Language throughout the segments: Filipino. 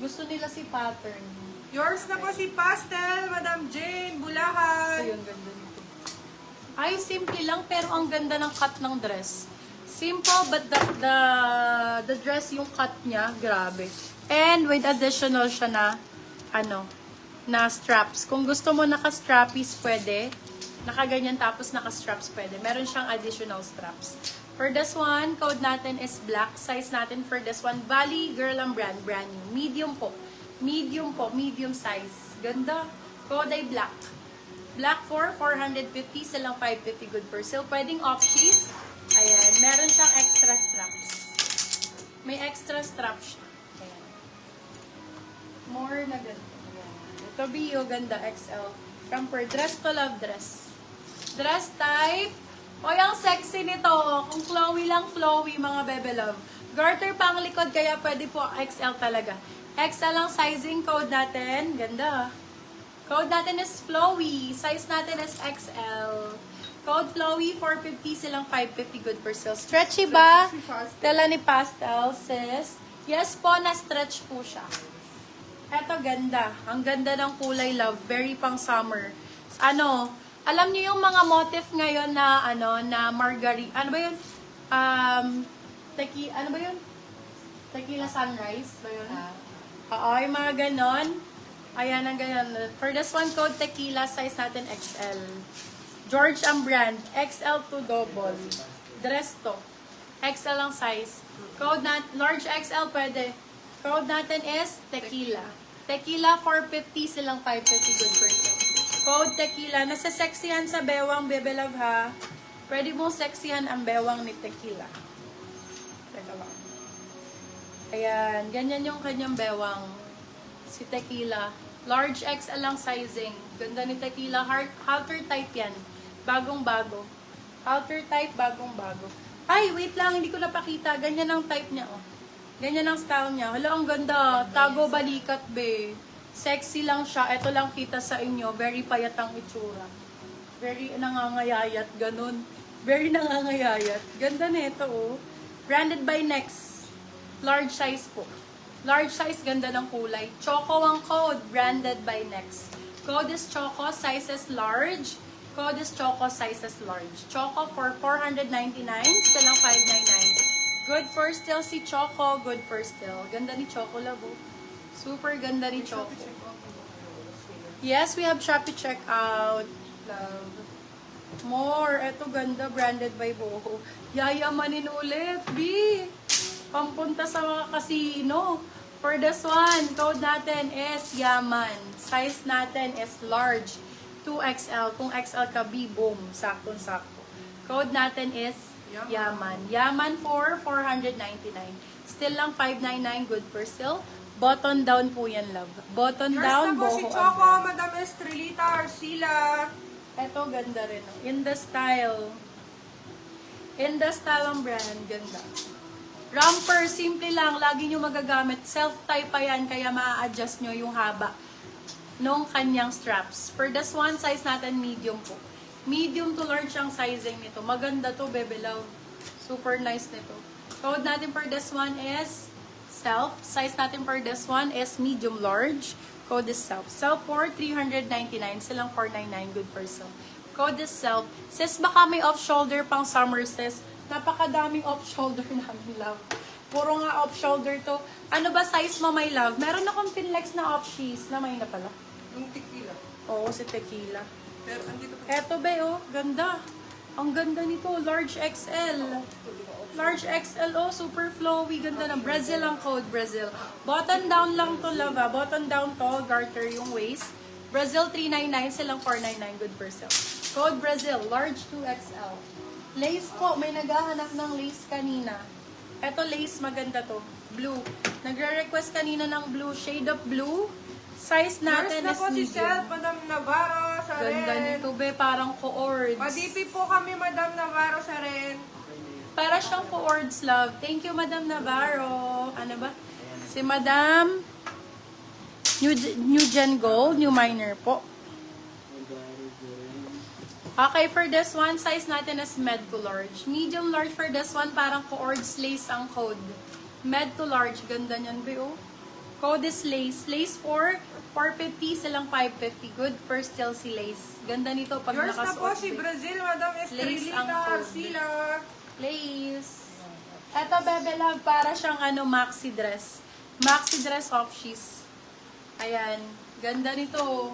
Gusto nila si pattern. Yours na po si Pastel, Madam Jane, Bulacan. Ayun, ganda nito. Ay, simple lang, pero ang ganda ng cut ng dress. Simple, but the dress, yung cut niya, grabe. And with additional siya na, na straps. Kung gusto mo naka-strappies, pwede. Nakaganyan tapos naka-straps, pwede. Meron siyang additional straps. For this one, code natin is black. Size natin for this one, Bali Girl ang brand new. Medium po. Medium po, medium size. Ganda. Code ay black. Black for 450, silang 550 good for sale. Pwedeng off-piece. Ayan, meron siyang extra straps. May extra straps siya. Ayan. More na ganda. Ito, Bio, ganda, XL. Camper, dress to love dress. Dress type. Oy, ang sexy nito. Kung flowy lang, flowy, mga bebe love. Garter pang likod, kaya pwede po XL talaga. XL ang sizing code natin. Ganda. Code natin is flowy. Size natin is XL. Code flowy, 450, silang 550 good for sale. Stretchy ba? Tela ni Pastel, sis. Yes po, na-stretch po siya. Eto, ganda. Ang ganda ng kulay, love. Very pang summer. Alam niyo yung mga motif ngayon na, na margarine. Ano ba yun? Ano ba yun? Tequila sunrise ba yun? Oo, yung mga ganon. Ayan, ang ganon. For this one, code tequila, size natin XL. George ang brand. XL to double. Dress to. XL ang size. Code natin, large XL pwede. Code natin is tequila. Tequila 450, silang 550 good for sale. Code tequila. Nasa sexihan sa bewang, bebe love ha. Pwede mong sexihan ang bewang ni tequila. Teka lang. Ayan, ganyan yung kanyang bewang. Si tequila. Large XL lang sizing. Ganda ni tequila. Halter type yan. Bagong-bago. Halter type, bagong-bago. Ay, wait lang. Hindi ko napakita. Ganyan ang type niya, oh. Ganyan ang style niya. Hala, ang ganda. Tago balikat, be. Sexy lang siya. Ito lang kita sa inyo. Very payat ang itsura. Very nangangayayat. Ganun. Very nangangayayat. Ganda nito, oh. Branded by Next. Large size po. Large size, ganda ng kulay. Choco ang code. Branded by Next. Code is Choco. Size is large. Code is Choco. Size is large. Choco for 499. Still lang 599. Good for still si Choco. Good for still. Ganda ni Choco, labo. Super ganda ni Choco. Yes, we have Shopee checkout. Love. More. Eto ganda. Branded by Boho. Yayamanin ulit. B. Pampunta sa mga casino. For this one, code natin is Yaman. Size natin is large. 2XL. Kung XL ka, B. Boom. Saktong-sakto. Code natin is Yaman. Yaman for 499. Still lang 599. Good for still. Button down po yan, love. Button down, Boho. Si Choco, Madam Estrelita, Arcila. Eto, ganda rin. Oh. In the style. In the style ang brand. Ganda. Romper, simple lang. Lagi nyo magagamit. Self-tie pa yan, kaya maa-adjust nyo yung haba nung kanyang straps. For this one, size natin medium po. Medium to large ang sizing nito. Maganda to, bebe love. Super nice nito. Code natin for this one is self. Size natin for this one is medium large. Code is self. Self for 399. Silang 499. Good for self. Code is self. Sis, baka may off-shoulder pang summer, sis. Napakadaming off-shoulder namin, love. Puro nga off-shoulder to. Ano ba size mo, my love? Meron akong pinlex na off-cheese. Namay na pala. Yung tequila. Oo, si tequila. Pero andito pa. Eto be, oh. Ganda. Ang ganda nito. Large XL. Large XL, oh. Super flowy. Ganda na. Brazil ang code. Brazil. Button down lang to, love, ah. Button down to. Garter yung waist. Brazil 399. Silang 499. Good for sale. Code Brazil. Large 2XL. Lace po. May naghahanap ng lace kanina. Eto lace. Maganda to. Blue. Nagre-request kanina ng blue. Shade of blue. Size natin Yours na is po si medium. Sel, Madam Navarro, sa Ganda ren. nito, be. Parang co-ords. Pa-DP po kami, Madam Navarro, sa ren. Para siyang co-ords, love. Thank you, Madam Navarro. Ano ba? Si Madam New Gen Gold, New Miner po. Okay, for this one, size natin is med to large. Medium large for this one, parang co-ords lace ang code. Med to large. Ganda niyan, be, oh. Code is lace. Lace for 450, silang 550. Good per still si lace. Ganda nito pag Yours na po nakasuot. si Brazil, Madam Lace ang Estrelita code. Arcila. Lace. Eto, Bebe Love, para siyang maxi dress. Maxi dress offshees. Ayan. Ganda nito.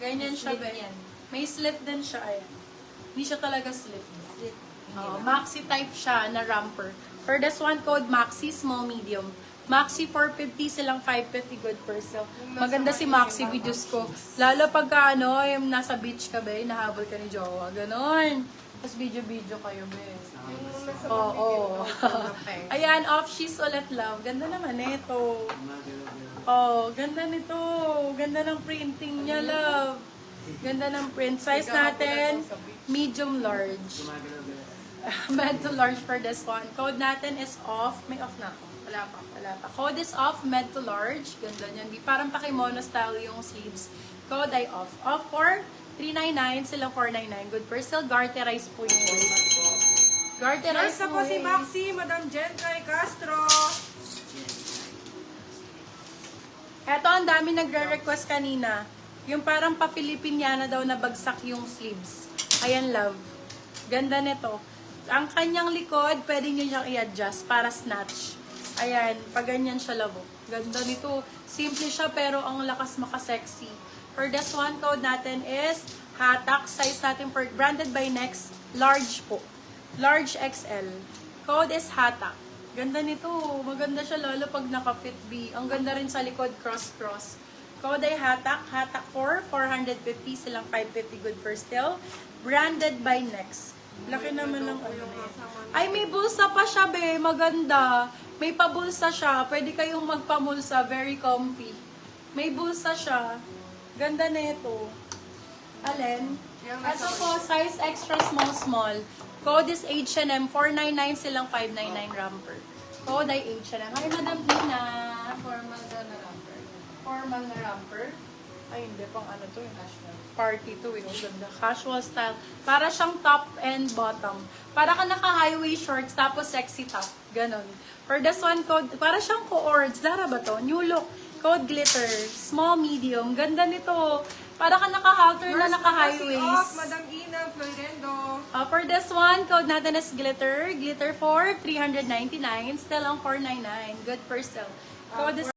Ganyan siya, Slit Be. yan. May slit din siya, ayan. Hindi siya talaga slit. Maxi type siya na romper. For this one, code Maxi, small, medium. Maxi 450, silang 550, good per sale. Maganda si Maxi videos ko. Lalo pagka yung nasa beach ka, Be, nahabol ka ni Jowa. Ganon. Tapos video-video kayo, Be. Oo. Ayan, offshees ulit, love. Ganda naman ito. Oh, ganda nito. Ganda ng printing niya, love. Ganda ng print. Size natin, medium large. Med to large for this one. Code natin is off. May off na ako. Wala pa. Code is off, med to large. Ganda niyan. Parang pakimono style yung sleeves. Code ay off. Off for 399, silang 499. Good per sale. Garterize po yung Garterize Yours na po si Maxi, Madam Jen Kay Castro. Eto, ang dami nagre-request kanina. Yung parang pa-Filipiniana daw na bagsak yung sleeves. Ayan, love. Ganda nito. Ang kanyang likod, pwede nyo siyang i-adjust para snatch. Ayan, pag ganyan siya, love. Ganda nito. Simple siya, pero ang lakas maka-sexy. For this one, code natin is hatak. Size natin for branded by Next, large po. Large XL. Code is hatak. Ganda nito. Maganda siya lalo pag naka-fit B. Ang ganda rin sa likod, cross-cross. Code ay hatak. Hatak for 450, silang 550, good for still. Branded by Next. Laki naman ng ano na yun. Ay, may bulsa pa siya, be. Maganda. May pabulsa siya. Pwede kayong magpamulsa. Very comfy. May bulsa siya. Ganda na ito. Alin? Ito po, size extra small. Code is H&M. 499, silang 599 romper. Code ay H&M. Hi, Madam Tina. Formal daw na romper. Formal na romper. Ay, hindi. Pang ano to eh. Party to eh. Ang ganda. Casual style. Para siyang top and bottom. Para ka naka-highway shorts tapos sexy top. Ganon. For this one, code, para siyang co-ords. Dara ba to? New look. Code glitter. Small, medium. Ganda nito. Para ka naka-halter na Yours na po si naka-highways. Off, Madam Ina Florendo. For this one, code natin is glitter. Glitter for 399. Still ang 499. Good for sale. Code is